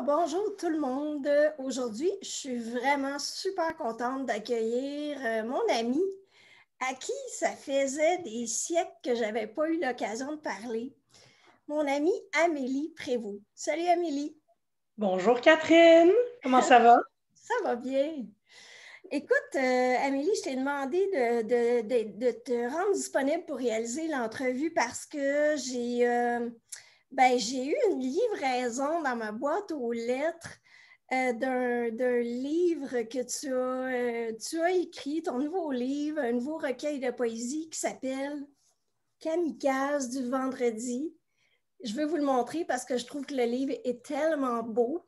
Bonjour tout le monde. Aujourd'hui, je suis vraiment super contente d'accueillir mon ami à qui ça faisait des siècles que je n'avais pas eu l'occasion de parler. Mon amie Amélie Prévost. Salut Amélie. Bonjour Catherine, comment ça va? Ça va bien. Écoute, Amélie, je t'ai demandé de te rendre disponible pour réaliser l'entrevue parce que j'ai eu une livraison dans ma boîte aux lettres d'un livre que tu as écrit, ton nouveau livre, un nouveau recueil de poésie qui s'appelle Kamikaze du vendredi. Je veux vous le montrer parce que je trouve que le livre est tellement beau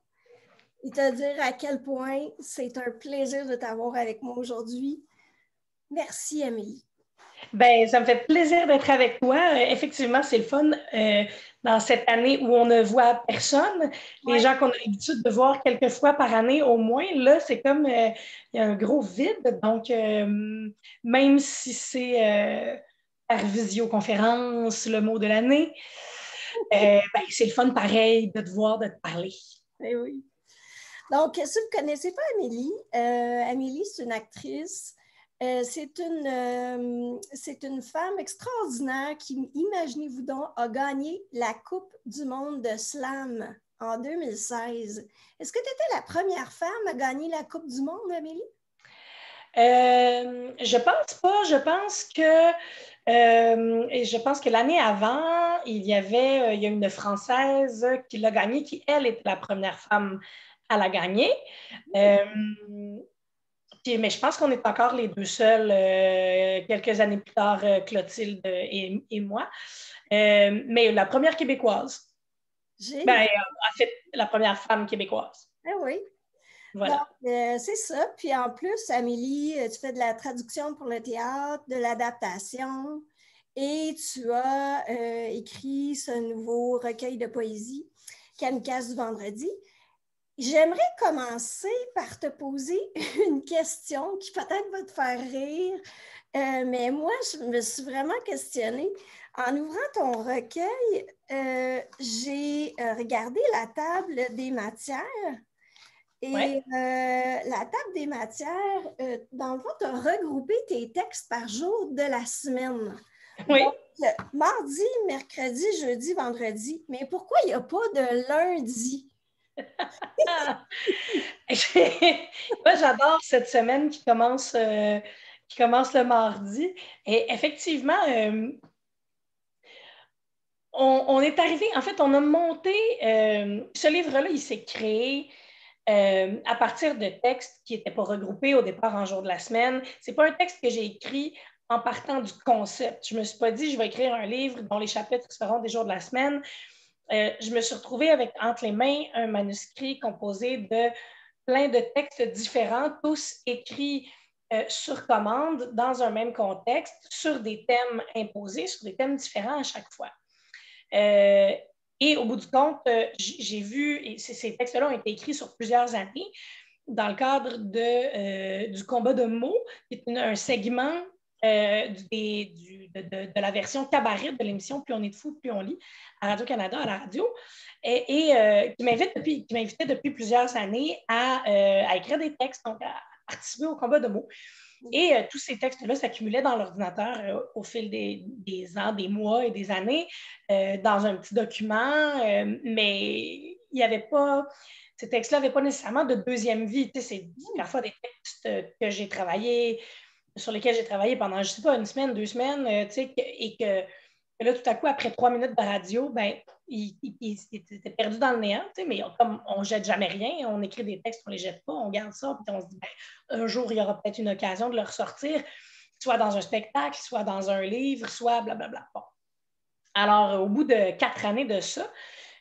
et te dire à quel point c'est un plaisir de t'avoir avec moi aujourd'hui. Merci, Amélie. Ben, ça me fait plaisir d'être avec toi. Effectivement, c'est le fun dans cette année où on ne voit personne. Les gens qu'on a l'habitude de voir quelques fois par année au moins, là, c'est comme il y a un gros vide. Donc, même si c'est par visioconférence le mot de l'année, ben, c'est le fun pareil de te voir, de te parler. Eh oui. Donc, si vous ne connaissez pas Amélie, Amélie, c'est une actrice. C'est une femme extraordinaire qui, imaginez-vous donc, a gagné la Coupe du monde de slam en 2016. Est-ce que tu étais la première femme à gagner la Coupe du monde, Amélie? Je pense pas. Je pense que l'année avant, il y a une Française qui l'a gagnée, qui, elle, était la première femme à la gagner. Mais je pense qu'on est encore les deux seuls quelques années plus tard, Clotilde et moi. Mais la première québécoise. Ben, en fait, la première femme québécoise. Ah oui. Voilà. Donc, c'est ça. Puis en plus, Amélie, tu fais de la traduction pour le théâtre, de l'adaptation et tu as écrit ce nouveau recueil de poésie, Kamikaze du vendredi. J'aimerais commencer par te poser une question qui peut-être va te faire rire, mais moi, je me suis vraiment questionnée. En ouvrant ton recueil, j'ai regardé la table des matières. Et la table des matières, dans le fond, tu as regroupé tes textes par jour de la semaine. Oui. Donc, mardi, mercredi, jeudi, vendredi. Mais pourquoi il n'y a pas de lundi? Moi, j'adore cette semaine qui commence le mardi. Et effectivement, on est arrivé, en fait, on a monté, ce livre-là, il s'est créé à partir de textes qui n'étaient pas regroupés au départ en jour de la semaine. Ce n'est pas un texte que j'ai écrit en partant du concept. Je ne me suis pas dit, je vais écrire un livre dont les chapitres seront des jours de la semaine. Je me suis retrouvée avec entre les mains un manuscrit composé de plein de textes différents, tous écrits sur commande dans un même contexte, sur des thèmes imposés, sur des thèmes différents à chaque fois. Et au bout du compte, j'ai vu, et ces textes-là ont été écrits sur plusieurs années, dans le cadre du combat de mots, qui est un segment de la version cabaret de l'émission Plus on est de fou, plus on lit, à Radio-Canada, à la radio, qui m'invitait depuis plusieurs années à écrire des textes, donc à participer au combat de mots. Et tous ces textes-là s'accumulaient dans l'ordinateur au fil des ans, des mois et des années, dans un petit document, mais il n'y avait pas... Ces textes-là n'avaient pas nécessairement de deuxième vie. C'est parfois des textes que j'ai travaillé, sur lesquels j'ai travaillé pendant, je ne sais pas, une semaine, 2 semaines, et que là, tout à coup, après 3 minutes de radio, ben, il était perdu dans le néant, mais comme on ne jette jamais rien, on écrit des textes, on ne les jette pas, on garde ça, puis on se dit, ben, un jour, il y aura peut-être une occasion de le ressortir, soit dans un spectacle, soit dans un livre, soit blablabla. Bon. Alors, au bout de 4 années de ça,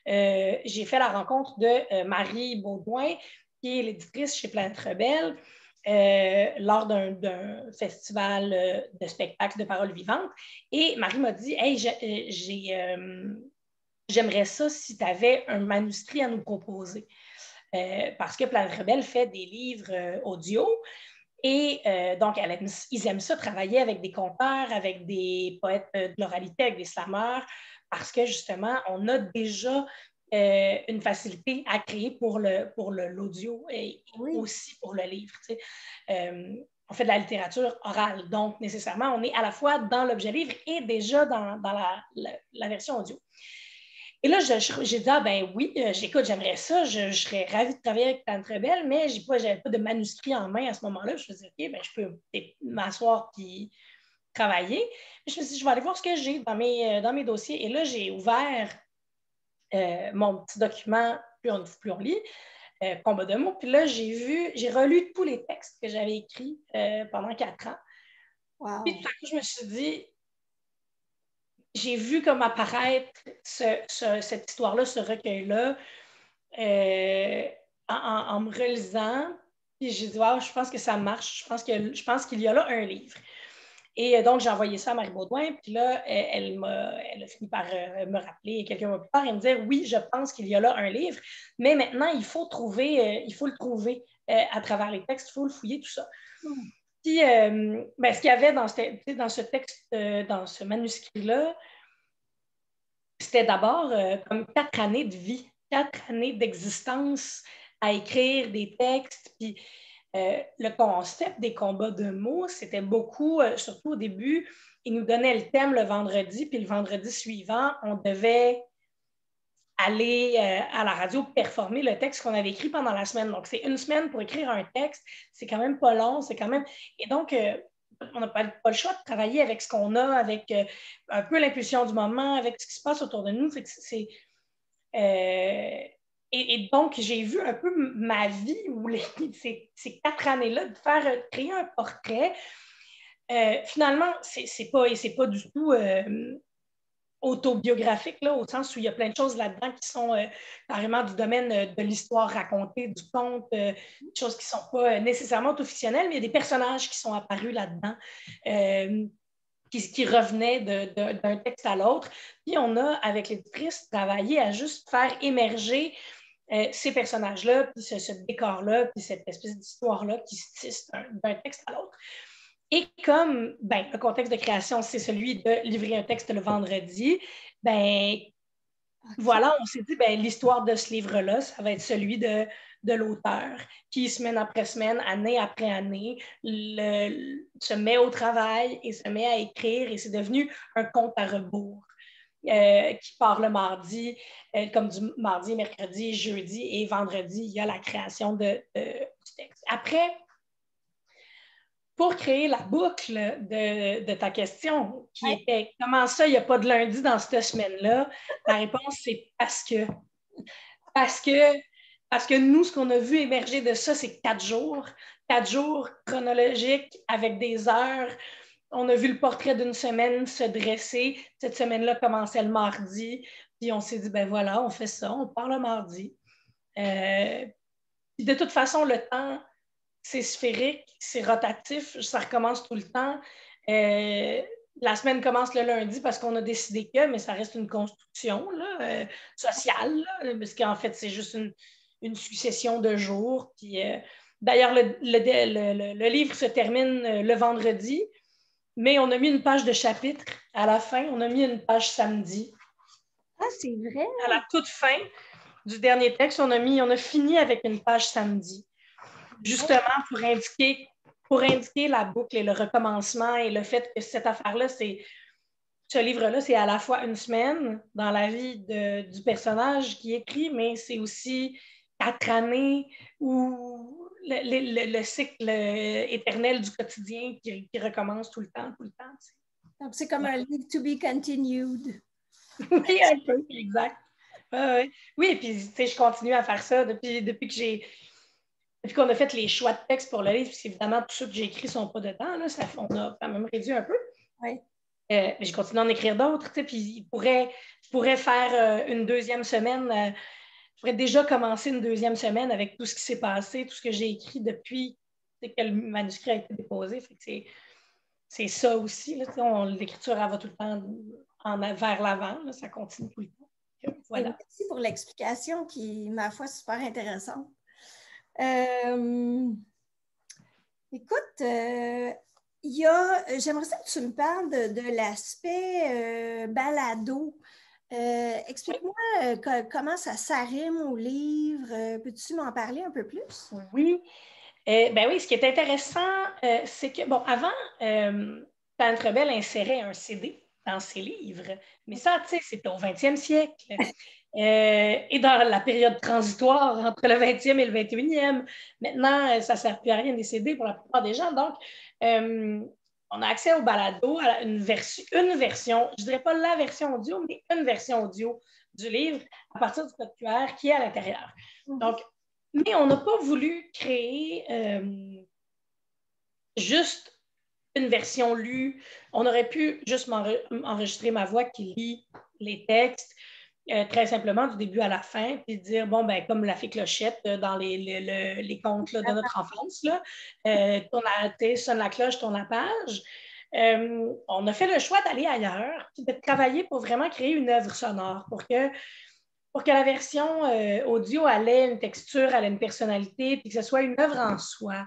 j'ai fait la rencontre de Marie Baudouin, qui est l'éditrice chez Planète Rebelle, lors d'un festival de spectacles de paroles vivantes. Et Marie m'a dit, hey, j'aimerais ça si tu avais un manuscrit à nous proposer. Parce que Planète Rebelle fait des livres audio. Et donc, ils aiment ça, travailler avec des conteurs, avec des poètes de l'oralité, avec des slameurs, parce que justement, on a déjà une facilité à créer pour l'audio et aussi pour le livre. On fait de la littérature orale, donc nécessairement, on est à la fois dans l'objet livre et déjà dans la version audio. Et là, j'ai dit, ben oui, j'écoute, j'aimerais ça, je serais ravie de travailler avec Tante Rebelle, mais je n'avais pas de manuscrit en main à ce moment-là. Je me suis dit, OK, ben, je peux m'asseoir puis travailler. Puis je me suis dit, je vais aller voir ce que j'ai dans mes dossiers. Et là, j'ai ouvert mon petit document, plus on lit, combat de mots. Puis là, j'ai relu tous les textes que j'avais écrits pendant 4 ans. Wow. Puis tout à coup, je me suis dit, j'ai vu comme apparaître cette histoire-là, ce recueil-là, en me relisant. Puis j'ai dit, wow, je pense que ça marche. Je pense qu'il y a là un livre. Et donc, j'ai envoyé ça à Marie Baudouin. Puis là, elle a fini par me rappeler quelques mois plus tard et me dire, oui, je pense qu'il y a là un livre. Mais maintenant, il faut le trouver à travers les textes. Il faut le fouiller, tout ça. Puis, ce qu'il y avait dans ce texte, dans ce manuscrit-là, c'était d'abord comme 4 années de vie, 4 années d'existence à écrire des textes. Puis le concept des combats de mots, c'était beaucoup, surtout au début, ils nous donnaient le thème le vendredi, puis le vendredi suivant, on devait aller à la radio performer le texte qu'on avait écrit pendant la semaine. Donc, c'est une semaine pour écrire un texte. C'est quand même pas long, c'est quand même... Et donc, on n'a pas le choix de travailler avec ce qu'on a, avec un peu l'impulsion du moment, avec ce qui se passe autour de nous. Et donc, j'ai vu un peu ma vie où ces 4 années-là de créer un portrait. Finalement, c'est pas du tout autobiographique, là, au sens où il y a plein de choses là-dedans qui sont carrément du domaine de l'histoire racontée, du conte, des choses qui ne sont pas nécessairement auto-fictionnelles, mais il y a des personnages qui sont apparus là-dedans, qui revenaient d'un texte à l'autre. Puis on a, avec l'éditrice, travaillé à juste faire émerger ces personnages-là, puis ce décor-là, puis cette espèce d'histoire-là qui se tisse d'un texte à l'autre. Et comme le contexte de création, c'est celui de livrer un texte le vendredi, voilà, on s'est dit, l'histoire de ce livre-là, ça va être celui de l'auteur qui, semaine après semaine, année après année, se met au travail et se met à écrire, et c'est devenu un compte à rebours. Qui part le mardi, comme du mardi, mercredi, jeudi et vendredi, il y a la création du texte. Après, pour créer la boucle de ta question, qui était comment ça, il n'y a pas de lundi dans cette semaine-là, la réponse, c'est parce que nous, ce qu'on a vu émerger de ça, c'est 4 jours chronologiques avec des heures. On a vu le portrait d'une semaine se dresser. Cette semaine-là commençait le mardi. Puis on s'est dit, voilà, on fait ça, on part le mardi. Puis de toute façon, le temps, c'est sphérique, c'est rotatif, ça recommence tout le temps. La semaine commence le lundi parce qu'on a décidé que, mais ça reste une construction là, sociale, là, parce qu'en fait, c'est juste une succession de jours. Puis, d'ailleurs, le livre se termine le vendredi, mais on a mis une page de chapitre à la fin, on a mis une page samedi. Ah, c'est vrai? À la toute fin du dernier texte, on a fini avec une page samedi. Justement, pour indiquer la boucle et le recommencement et le fait que cette affaire-là, ce livre-là, c'est à la fois une semaine dans la vie du personnage qui écrit, mais c'est aussi 4 années où le cycle éternel du quotidien qui recommence tout le temps. Donc, c'est comme un livre to be continued. Oui, un peu, exact. Oui, et puis, je continue à faire ça depuis qu'on a fait les choix de texte pour le livre, parce qu'évidemment, tous ceux que j'ai écrits ne sont pas dedans. Là, on a quand même réduit un peu. Oui. Mais j'ai continué à en écrire d'autres. Puis je pourrais faire une deuxième semaine. Je pourrais déjà commencer une deuxième semaine avec tout ce qui s'est passé, tout ce que j'ai écrit depuis que le manuscrit a été déposé. Fait que c'est ça aussi. L'écriture, elle va tout le temps vers l'avant. Là, ça continue tout le temps. Voilà. Merci pour l'explication qui, ma foi, super intéressante. Écoute, j'aimerais ça que tu me parles de l'aspect balado. Explique-moi comment ça s'arrime au livre. Peux-tu m'en parler un peu plus? Oui. Ben oui, ce qui est intéressant, c'est que, bon, avant, Planète Rebelle insérait un CD dans ses livres, mais ça, tu sais, c'était au 20e siècle. Et dans la période transitoire entre le 20e et le 21e. Maintenant, ça ne sert plus à rien des CD pour la plupart des gens. Donc, on a accès au balado, à une version, je ne dirais pas la version audio, mais une version audio du livre à partir du code QR qui est à l'intérieur. Donc, mais on n'a pas voulu créer juste une version lue. On aurait pu juste enregistrer ma voix qui lit les textes très simplement du début à la fin, puis dire, bon, ben comme la fée Clochette dans les contes là, de notre enfance, là, sonne la cloche, tourne la page. On a fait le choix d'aller ailleurs, puis de travailler pour vraiment créer une œuvre sonore pour que la version audio ait une texture, ait une personnalité, puis que ce soit une œuvre en soi.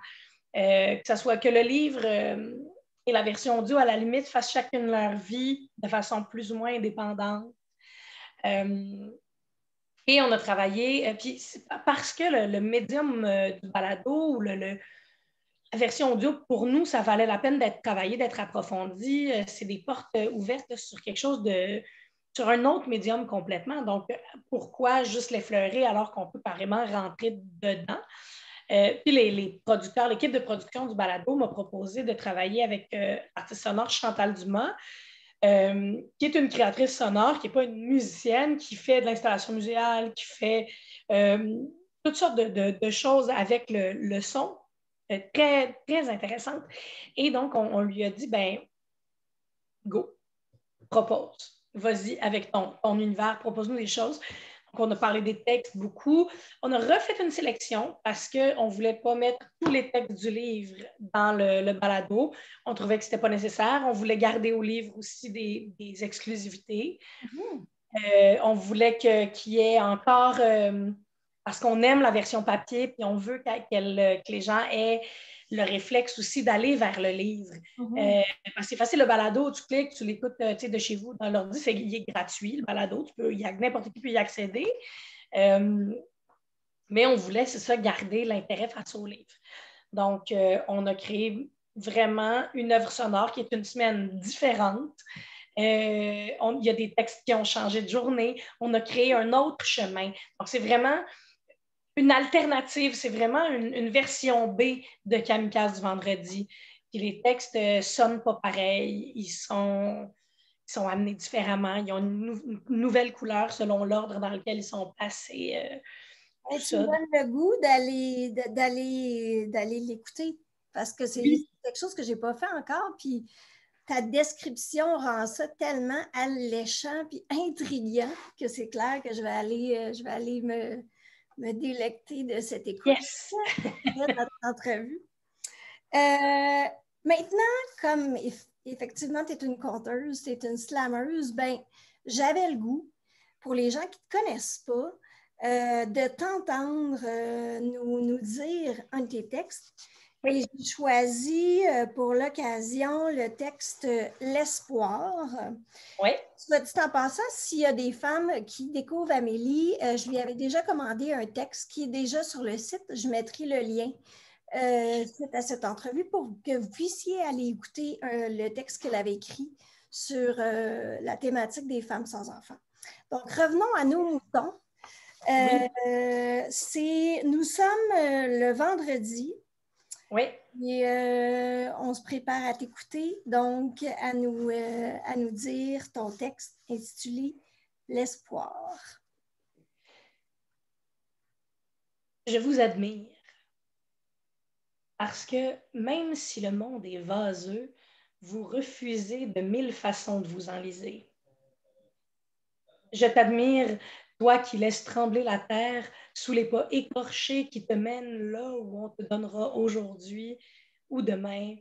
Que ce soit que le livre et la version audio, à la limite, fassent chacune leur vie de façon plus ou moins indépendante. Et on a travaillé, puis parce que le médium du balado ou la version audio, pour nous, ça valait la peine d'être travaillé, d'être approfondi. C'est des portes ouvertes sur quelque chose sur un autre médium complètement. Donc, pourquoi juste l'effleurer alors qu'on peut carrément rentrer dedans? Puis les producteurs, l'équipe de production du balado m'a proposé de travailler avec l'artiste sonore Chantal Dumas, qui est une créatrice sonore, qui n'est pas une musicienne, qui fait de l'installation muséale, qui fait toutes sortes de choses avec le son, très, très intéressantes. Et donc, on lui a dit, ben, go, propose. Vas-y avec ton univers, propose-nous des choses. Donc, on a parlé des textes beaucoup. On a refait une sélection parce qu'on ne voulait pas mettre tous les textes du livre dans le balado. On trouvait que ce n'était pas nécessaire. On voulait garder au livre aussi des exclusivités. On voulait qu'il y ait encore, parce qu'on aime la version papier, puis on veut que les gens aient le réflexe aussi d'aller vers le livre. Parce que c'est facile, le balado, tu cliques, tu l'écoutes de chez vous dans l'ordi, il est gratuit, le balado, n'importe qui peut y accéder. Mais on voulait, c'est ça, garder l'intérêt face au livre. Donc, on a créé vraiment une œuvre sonore qui est une semaine différente. Il y a des textes qui ont changé de journée. On a créé un autre chemin. Donc, c'est vraiment une alternative. C'est vraiment une version B de Kamikaze du vendredi. Puis les textes sonnent pas pareil. Ils sont amenés différemment. Ils ont une nouvelle couleur selon l'ordre dans lequel ils sont placés. Tu me donnes le goût d'aller l'écouter parce que c'est quelque chose que je n'ai pas fait encore. Puis ta description rend ça tellement alléchant puis intriguant que c'est clair que je vais aller me délecter de cette écoute. Yes! Notre entrevue. Maintenant, comme effectivement, tu es une conteuse, tu es une slammeuse, ben, j'avais le goût, pour les gens qui ne te connaissent pas, de t'entendre nous dire un de tes textes. Et j'ai choisi pour l'occasion le texte L'espoir. Oui. Soit dit en passant, s'il y a des femmes qui découvrent Amélie, je lui avais déjà commandé un texte qui est déjà sur le site. Je mettrai le lien suite à cette entrevue pour que vous puissiez aller écouter le texte qu'elle avait écrit sur la thématique des femmes sans enfants. Donc, revenons à nos moutons. Nous sommes le vendredi. Oui. Et on se prépare à t'écouter, donc à nous dire ton texte intitulé L'espoir. Je vous admire parce que même si le monde est vaseux, vous refusez de 1000 façons de vous enliser. Je t'admire, toi qui laisses trembler la terre sous les pas écorchés qui te mènent là où on te donnera aujourd'hui ou demain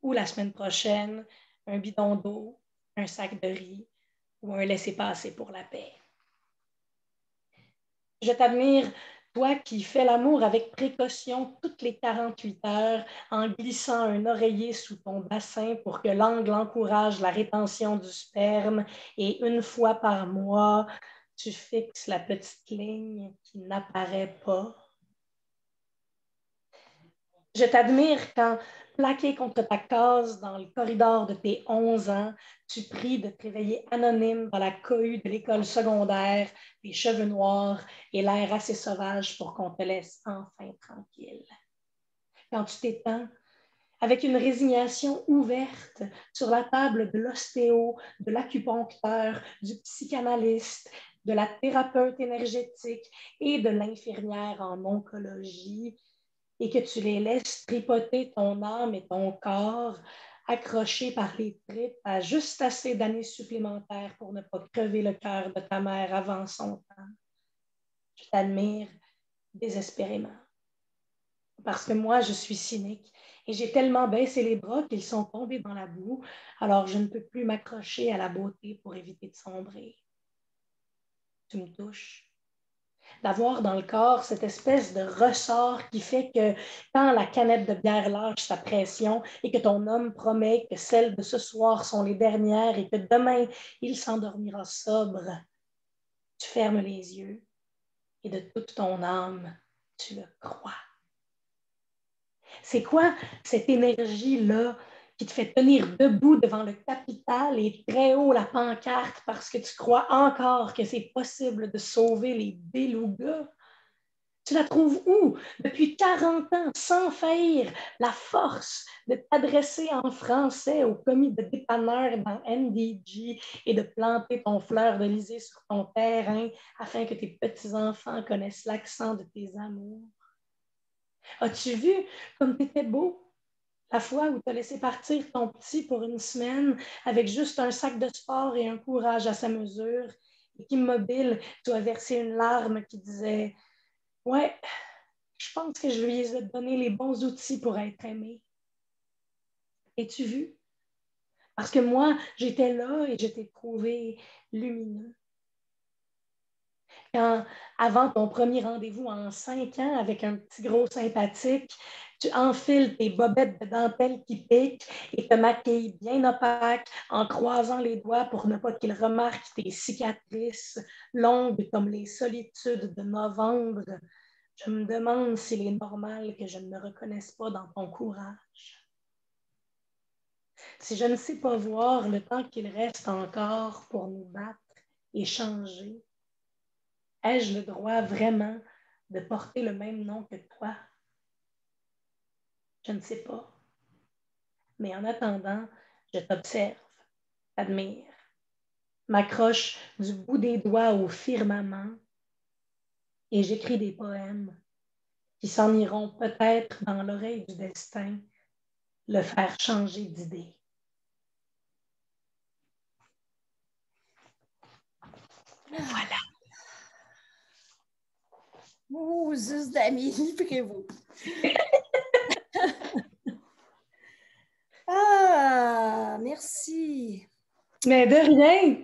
ou la semaine prochaine un bidon d'eau, un sac de riz ou un laissez-passer pour la paix. Je t'admire Toi qui fais l'amour avec précaution toutes les 48 heures en glissant un oreiller sous ton bassin pour que l'angle encourage la rétention du sperme et une fois par mois, tu fixes la petite ligne qui n'apparaît pas. Je t'admire quand, plaqué contre ta case dans le corridor de tes 11 ans, tu pries de te réveiller anonyme dans la cohue de l'école secondaire, les cheveux noirs et l'air assez sauvage pour qu'on te laisse enfin tranquille. Quand tu t'étends, avec une résignation ouverte sur la table de l'ostéo, de l'acupuncteur, du psychanalyste, de la thérapeute énergétique et de l'infirmière en oncologie, et que tu les laisses tripoter ton âme et ton corps, accrochés par les tripes à juste assez d'années supplémentaires pour ne pas crever le cœur de ta mère avant son temps. Je t'admire désespérément. Parce que moi, je suis cynique et j'ai tellement baissé les bras qu'ils sont tombés dans la boue, alors je ne peux plus m'accrocher à la beauté pour éviter de sombrer. Tu me touches. D'avoir dans le corps cette espèce de ressort qui fait que quand la canette de bière lâche sa pression et que ton homme promet que celles de ce soir sont les dernières et que demain, il s'endormira sobre, tu fermes les yeux et de toute ton âme, tu le crois. C'est quoi cette énergie-là qui te fait tenir debout devant le Capitole et très haut la pancarte parce que tu crois encore que c'est possible de sauver les belugas? Tu la trouves où? Depuis 40 ans, sans faillir, la force de t'adresser en français au commis de dépanneur dans NDG et de planter ton fleur d'Elysée sur ton terrain afin que tes petits-enfants connaissent l'accent de tes amours. As-tu vu comme tu étais beau? La fois où tu as laissé partir ton petit pour une semaine avec juste un sac de sport et un courage à sa mesure et qu'immobile, tu as versé une larme qui disait « Ouais, je pense que je lui ai donné les bons outils pour être aimée. » Es-tu vu? Parce que moi, j'étais là et je t'ai trouvé lumineux. Quand, avant ton premier rendez-vous en 5 ans avec un petit gros sympathique, tu enfiles tes bobettes de dentelle qui piquent et te maquilles bien opaque en croisant les doigts pour ne pas qu'il remarque tes cicatrices longues comme les solitudes de novembre. Je me demande s'il est normal que je ne me reconnaisse pas dans ton courage. Si je ne sais pas voir le temps qu'il reste encore pour nous battre et changer, ai-je le droit vraiment de porter le même nom que toi? Je ne sais pas. Mais en attendant, je t'observe, t'admire, m'accroche du bout des doigts au firmament et j'écris des poèmes qui s'en iront peut-être dans l'oreille du destin, le faire changer d'idée. Voilà. Moses d'Amélie Prévost. Ah, merci. Mais de rien.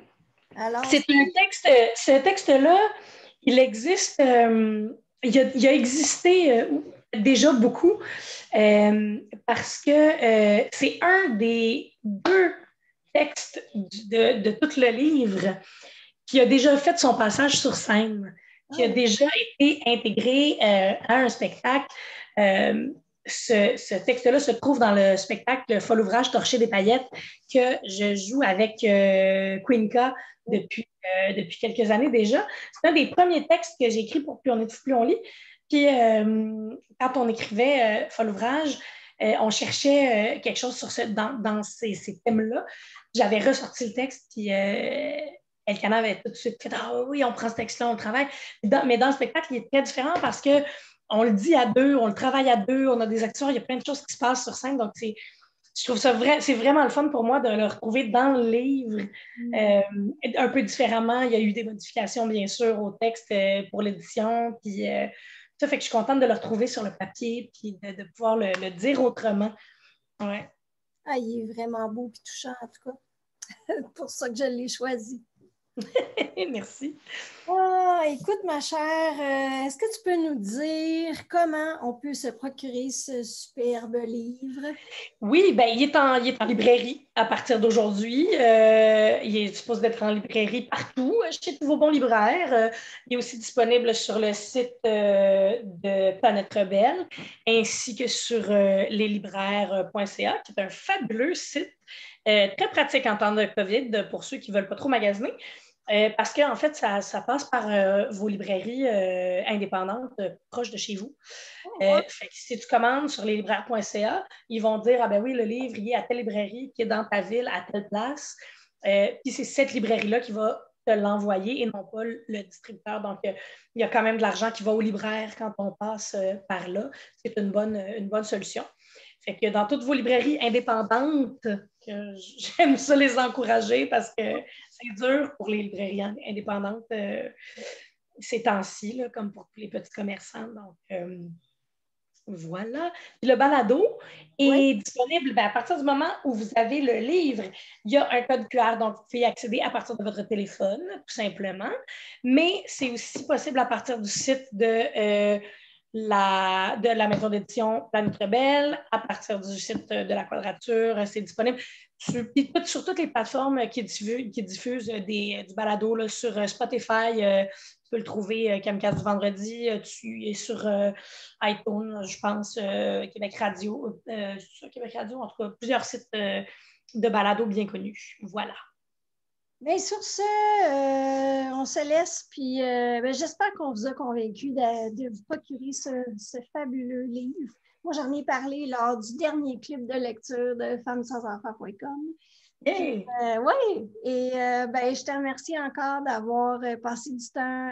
Alors, C'est un texte, ce texte-là, il existe, il a existé déjà beaucoup parce que c'est un des 2 textes de tout le livre qui a déjà fait son passage sur scène, qui a déjà été intégré à un spectacle. Ce texte-là se trouve dans le spectacle Folle ouvrage, torcher des paillettes que je joue avec Quinca depuis quelques années déjà. C'est un des premiers textes que j'ai écrit pour Plus on est fou, plus on lit. Puis quand on écrivait Folle ouvrage, on cherchait quelque chose dans ces thèmes-là. J'avais ressorti le texte, puis Elkana avait tout de suite fait « Ah oui, on prend ce texte-là, on le travaille. » Mais dans le spectacle, il est très différent parce que on le dit à 2, on le travaille à 2, on a des acteurs, il y a plein de choses qui se passent sur scène. Donc, je trouve ça c'est vraiment le fun pour moi de le retrouver dans le livre un peu différemment. Il y a eu des modifications, bien sûr, au texte pour l'édition. Puis, ça fait que je suis contente de le retrouver sur le papier puis de pouvoir le dire autrement. Ouais. Ah, il est vraiment beau et touchant, en tout cas. C'est pour ça que je l'ai choisi. Merci. Ah, écoute, ma chère, est-ce que tu peux nous dire comment on peut se procurer ce superbe livre? Oui, ben, il est en librairie à partir d'aujourd'hui. Il est supposé d'être en librairie partout, chez tous vos bons libraires. Il est aussi disponible sur le site de Planète Rebelle, ainsi que sur leslibraires.ca, qui est un fabuleux site, très pratique en temps de COVID pour ceux qui ne veulent pas trop magasiner. Parce qu'en fait, ça passe par vos librairies indépendantes proches de chez vous. Fait que si tu commandes sur leslibraires.ca, ils vont dire, ah ben oui, le livre, il est à telle librairie qui est dans ta ville, à telle place. Puis c'est cette librairie-là qui va te l'envoyer et non pas le distributeur. Donc, il y a quand même de l'argent qui va au libraire quand on passe par là. C'est une bonne solution. Fait que dans toutes vos librairies indépendantes, que j'aime ça les encourager parce que c'est dur pour les librairies indépendantes ces temps-ci, là, comme pour tous les petits commerçants. Donc, voilà. Puis le balado est disponible à partir du moment où vous avez le livre. Il y a un code QR, donc vous pouvez y accéder à partir de votre téléphone, tout simplement. Mais c'est aussi possible à partir du site de la maison d'édition Planète Rebelle, à partir du site de la Quadrature. C'est disponible sur toutes les plateformes qui diffusent du balado, là, sur Spotify. Tu peux le trouver Kamikaze du vendredi. Tu es sur iTunes, je pense, Québec Radio, Québec Radio, en tout cas, plusieurs sites de balado bien connus. Voilà. Bien, sur ce, on se laisse, puis j'espère qu'on vous a convaincu de vous procurer ce fabuleux livre. Moi, j'en ai parlé lors du dernier clip de lecture de femmesansenfants.com. Hey. Oui, et je te remercie encore d'avoir passé du temps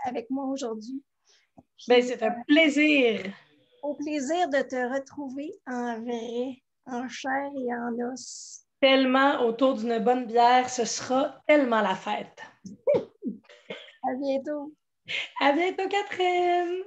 avec moi aujourd'hui. C'est un plaisir. Au plaisir de te retrouver en vrai, en chair et en os. Tellement autour d'une bonne bière, ce sera tellement la fête. À bientôt. À bientôt, Catherine.